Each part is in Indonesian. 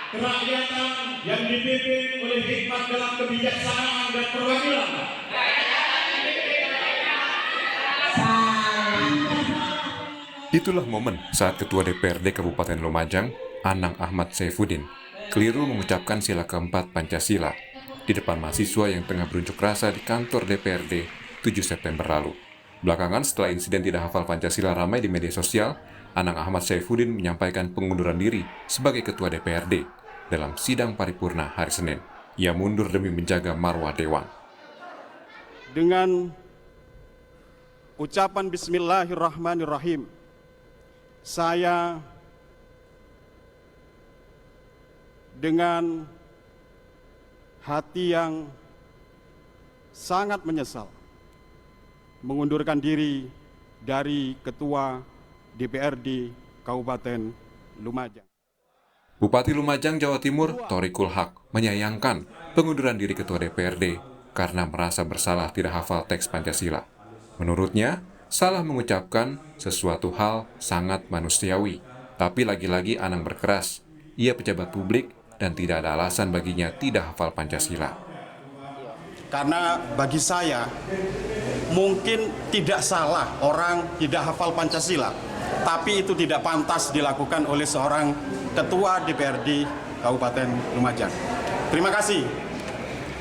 kerakyatan yang dipimpin oleh hikmat dalam kebijaksanaan dan perwakilan. Itulah momen saat Ketua DPRD Kabupaten Lumajang, Anang Ahmad Saifuddin, keliru mengucapkan sila keempat Pancasila di depan mahasiswa yang tengah berunjuk rasa di kantor DPRD 7 September lalu. Belakangan setelah insiden tidak hafal Pancasila ramai di media sosial, Anang Ahmad Saifuddin menyampaikan pengunduran diri sebagai Ketua DPRD dalam sidang paripurna hari Senin. Ia mundur demi menjaga marwah Dewan. Dengan ucapan Bismillahirrahmanirrahim, saya dengan hati yang sangat menyesal mengundurkan diri dari Ketua DPRD Kabupaten Lumajang. Bupati Lumajang, Jawa Timur, Thoriqul Haq, menyayangkan pengunduran diri Ketua DPRD karena merasa bersalah tidak hafal teks Pancasila. Menurutnya, salah mengucapkan sesuatu hal sangat manusiawi. Tapi lagi-lagi Anang berkeras, ia pejabat publik dan tidak ada alasan baginya tidak hafal Pancasila. Karena bagi saya, mungkin tidak salah orang tidak hafal Pancasila, tapi itu tidak pantas dilakukan oleh seorang Ketua DPRD Kabupaten Lumajang. Terima kasih.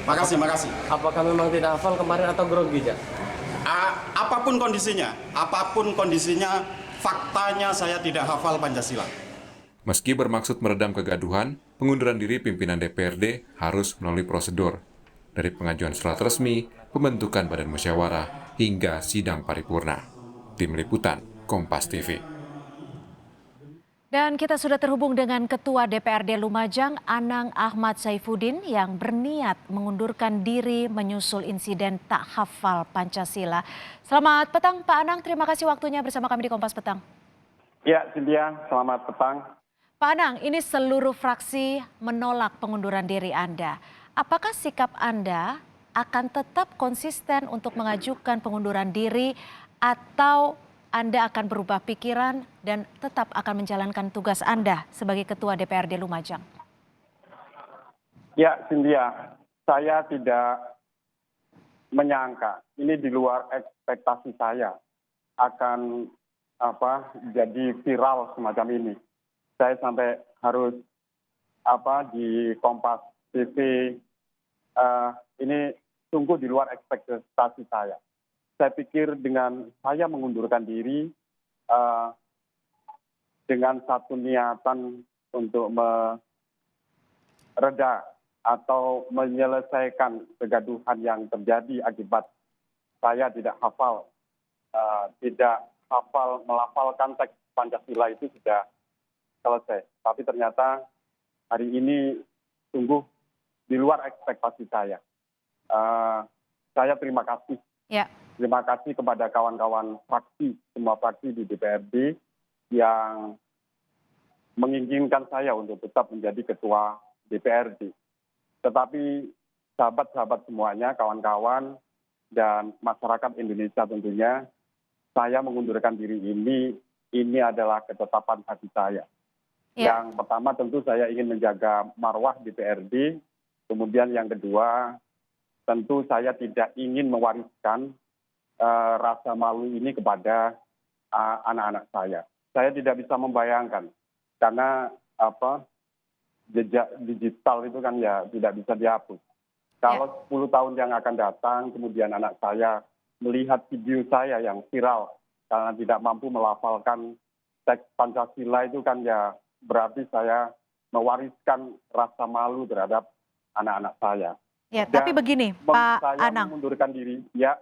Makasih. Apakah memang tidak hafal kemarin atau grogi, Jak? Apapun kondisinya, faktanya saya tidak hafal Pancasila. Meski bermaksud meredam kegaduhan, pengunduran diri pimpinan DPRD harus melalui prosedur. Dari pengajuan surat resmi, pembentukan badan musyawarah, hingga sidang paripurna. Tim Liputan, Kompas TV. Dan kita sudah terhubung dengan Ketua DPRD Lumajang, Anang Ahmad Saifuddin, yang berniat mengundurkan diri menyusul insiden tak hafal Pancasila. Selamat petang Pak Anang, terima kasih waktunya bersama kami di Kompas Petang. Ya, Cynthia, selamat petang. Pak Anang, ini seluruh fraksi menolak pengunduran diri Anda. Apakah sikap Anda akan tetap konsisten untuk mengajukan pengunduran diri atau Anda akan berubah pikiran dan tetap akan menjalankan tugas Anda sebagai Ketua DPRD Lumajang? Ya, Cynthia, saya tidak menyangka, ini di luar ekspektasi saya akan jadi viral semacam ini. Saya sampai harus di Kompas TV, ini sungguh di luar ekspektasi saya. Saya pikir dengan saya mengundurkan diri dengan satu niatan untuk mereda atau menyelesaikan kegaduhan yang terjadi akibat saya tidak hafal melafalkan teks Pancasila itu sudah selesai. Tapi ternyata hari ini sungguh di luar ekspektasi saya. Saya terima kasih. Ya. Terima kasih kepada kawan-kawan fraksi, semua fraksi di DPRD yang menginginkan saya untuk tetap menjadi ketua DPRD. Tetapi sahabat-sahabat semuanya, kawan-kawan dan masyarakat Indonesia tentunya, saya mengundurkan diri ini adalah ketetapan hati saya. Ya. Yang pertama tentu saya ingin menjaga marwah DPRD, kemudian yang kedua tentu saya tidak ingin mewariskan rasa malu ini kepada anak-anak saya. Saya tidak bisa membayangkan karena jejak digital itu kan ya tidak bisa dihapus. Kalau 10 tahun yang akan datang, kemudian anak saya melihat video saya yang viral karena tidak mampu melafalkan teks Pancasila itu kan ya berarti saya mewariskan rasa malu terhadap anak-anak saya. Ya, tapi begini Pak saya Anang. mengundurkan diri, ya.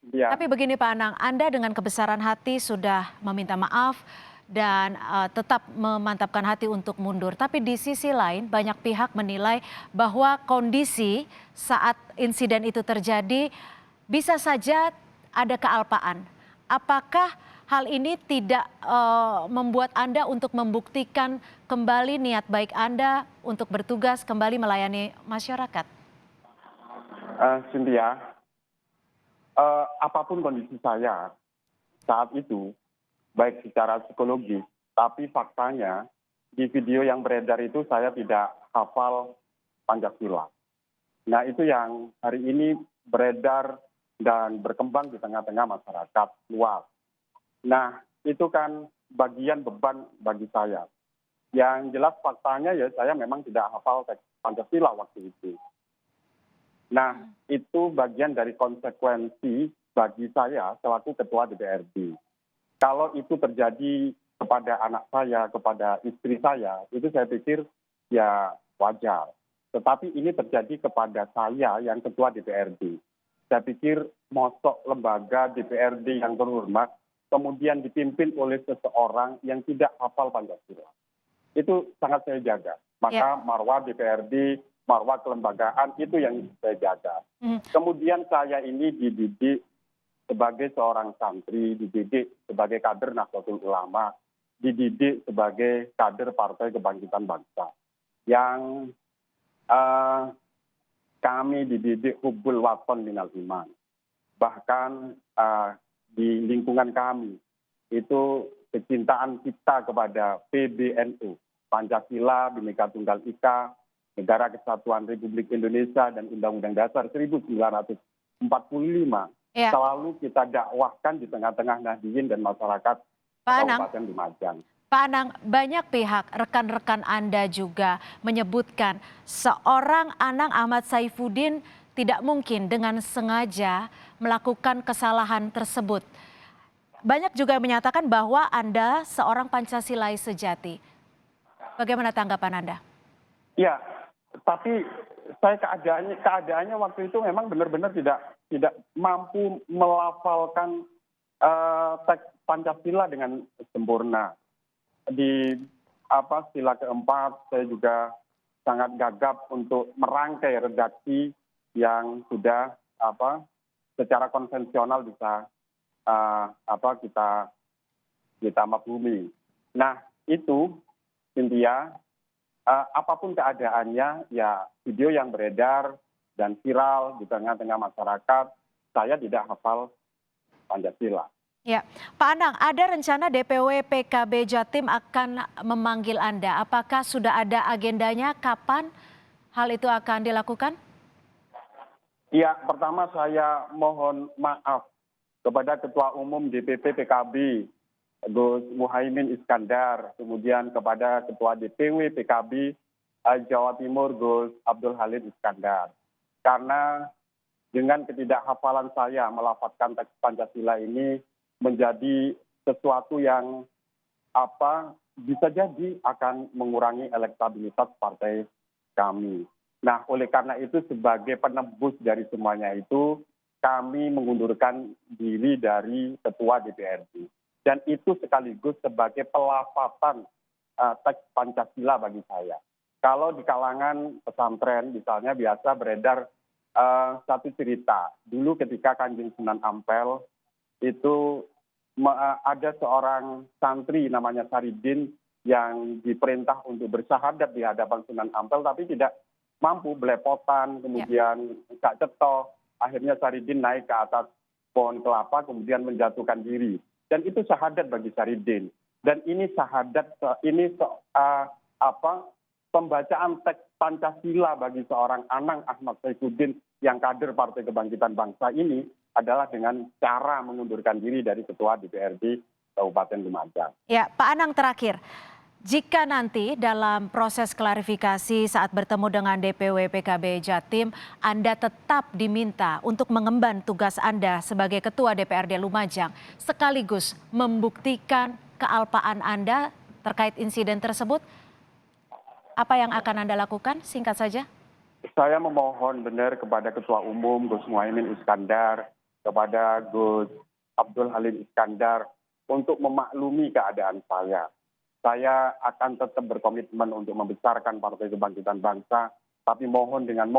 Tapi begini Pak Anang, Anda dengan kebesaran hati sudah meminta maaf dan tetap memantapkan hati untuk mundur. Tapi di sisi lain banyak pihak menilai bahwa kondisi saat insiden itu terjadi bisa saja ada kealpaan. Apakah hal ini tidak membuat Anda untuk membuktikan kembali niat baik Anda untuk bertugas kembali melayani masyarakat? Cynthia, apapun kondisi saya saat itu, baik secara psikologis, tapi faktanya di video yang beredar itu saya tidak hafal Pancasila. Nah, itu yang hari ini beredar dan berkembang di tengah-tengah masyarakat luas. Nah, itu kan bagian beban bagi saya. Yang jelas faktanya ya saya memang tidak hafal teks Pancasila waktu itu. Nah, itu bagian dari konsekuensi bagi saya selaku ketua DPRD. Kalau itu terjadi kepada anak saya, kepada istri saya, itu saya pikir ya wajar. Tetapi ini terjadi kepada saya yang ketua DPRD. Saya pikir mosok lembaga DPRD yang terhormat kemudian dipimpin oleh seseorang yang tidak hafal Pancasila. Itu sangat saya jaga. Maka marwah DPRD, marwah kelembagaan itu yang saya jaga. Kemudian saya ini dididik sebagai seorang santri, dididik sebagai kader Nahdlatul Ulama, dididik sebagai kader Partai Kebangkitan Bangsa. Yang kami dididik hubbul waton minal iman. Bahkan di lingkungan kami itu kecintaan kita kepada PBNU, Pancasila, Bhinneka Tunggal Ika, Negara Kesatuan Republik Indonesia, dan Undang-Undang Dasar 1945 selalu kita dakwahkan di tengah-tengah Nahdliyin dan masyarakat Kabupaten Lumajang. Pak Anang, banyak pihak, rekan-rekan Anda juga menyebutkan seorang Anang Ahmad Saifuddin tidak mungkin dengan sengaja melakukan kesalahan tersebut. Banyak juga menyatakan bahwa Anda seorang Pancasilais sejati. Bagaimana tanggapan Anda? Ya, tapi saya keadaannya waktu itu memang benar-benar tidak mampu melafalkan teks Pancasila dengan sempurna. Di sila keempat saya juga sangat gagap untuk merangkai redaksi yang sudah secara konvensional bisa kita maklumi. Nah, itu Cynthia, apapun keadaannya, ya video yang beredar dan viral di tengah-tengah masyarakat, saya tidak hafal Pancasila. Ya, Pak Anang, ada rencana DPW PKB Jatim akan memanggil Anda. Apakah sudah ada agendanya? Kapan hal itu akan dilakukan? Ya, pertama saya mohon maaf kepada Ketua Umum DPP PKB, Gus Muhaimin Iskandar, kemudian kepada Ketua DPW PKB Jawa Timur, Gus Abdul Halid Iskandar. Karena dengan ketidakhafalan saya melafadzkan teks Pancasila ini menjadi sesuatu yang bisa jadi akan mengurangi elektabilitas partai kami. Nah, oleh karena itu sebagai penebus dari semuanya itu, kami mengundurkan diri dari Ketua DPRD. Dan itu sekaligus sebagai pelafatan teks Pancasila bagi saya. Kalau di kalangan pesantren misalnya biasa beredar satu cerita. Dulu ketika Kanjeng Sunan Ampel itu ada seorang santri namanya Saridin yang diperintah untuk bersyahadat di hadapan Sunan Ampel tapi tidak mampu, belepotan, kemudian gak cetok. Akhirnya Saridin naik ke atas pohon kelapa kemudian menjatuhkan diri. Dan itu syahadat bagi Saridin. Dan ini syahadat, pembacaan teks Pancasila bagi seorang Anang Ahmad Saifuddin yang kader Partai Kebangkitan Bangsa ini adalah dengan cara mengundurkan diri dari Ketua DPRD Kabupaten Lumajang. Ya, Pak Anang, terakhir, jika nanti dalam proses klarifikasi saat bertemu dengan DPW PKB Jatim, Anda tetap diminta untuk mengemban tugas Anda sebagai Ketua DPRD Lumajang, sekaligus membuktikan kealpaan Anda terkait insiden tersebut, apa yang akan Anda lakukan? Singkat saja. Saya memohon benar kepada Ketua Umum Gus Muhaimin Iskandar, kepada Gus Abdul Halid Iskandar untuk memaklumi keadaan saya. Saya akan tetap berkomitmen untuk membesarkan Partai Kebangkitan Bangsa, tapi mohon dengan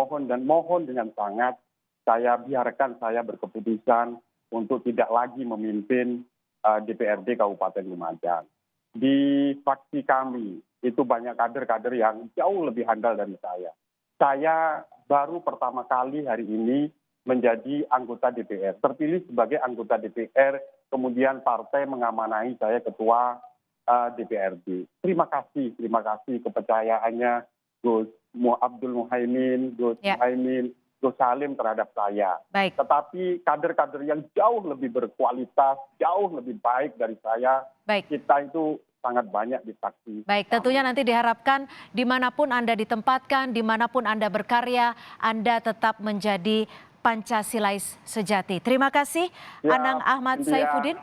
sangat, saya biarkan saya berkeputusan untuk tidak lagi memimpin DPRD Kabupaten Lumajang. Di faksi kami, itu banyak kader-kader yang jauh lebih handal dari saya. Saya baru pertama kali hari ini menjadi anggota DPR, terpilih sebagai anggota DPR, kemudian partai mengamanai saya ketua DPRD. Terima kasih kepercayaannya Gus Abdul Muhaimin, Gus Ya. Muhaimin, Gus Salim terhadap saya. Baik. Tetapi kader-kader yang jauh lebih berkualitas, jauh lebih baik dari saya, Baik. kita itu sangat banyak di saksi. Baik, tentunya nanti diharapkan dimanapun Anda ditempatkan, dimanapun Anda berkarya, Anda tetap menjadi Pancasilais sejati. Terima kasih, Ya, Anang Ahmad Cynthia. Saifuddin.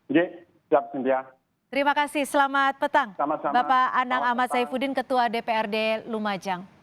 Oke, siap Cynthia. Terima kasih, selamat petang. Sama-sama. Bapak Anang Selamat Ahmad petang. Saifuddin, Ketua DPRD Lumajang.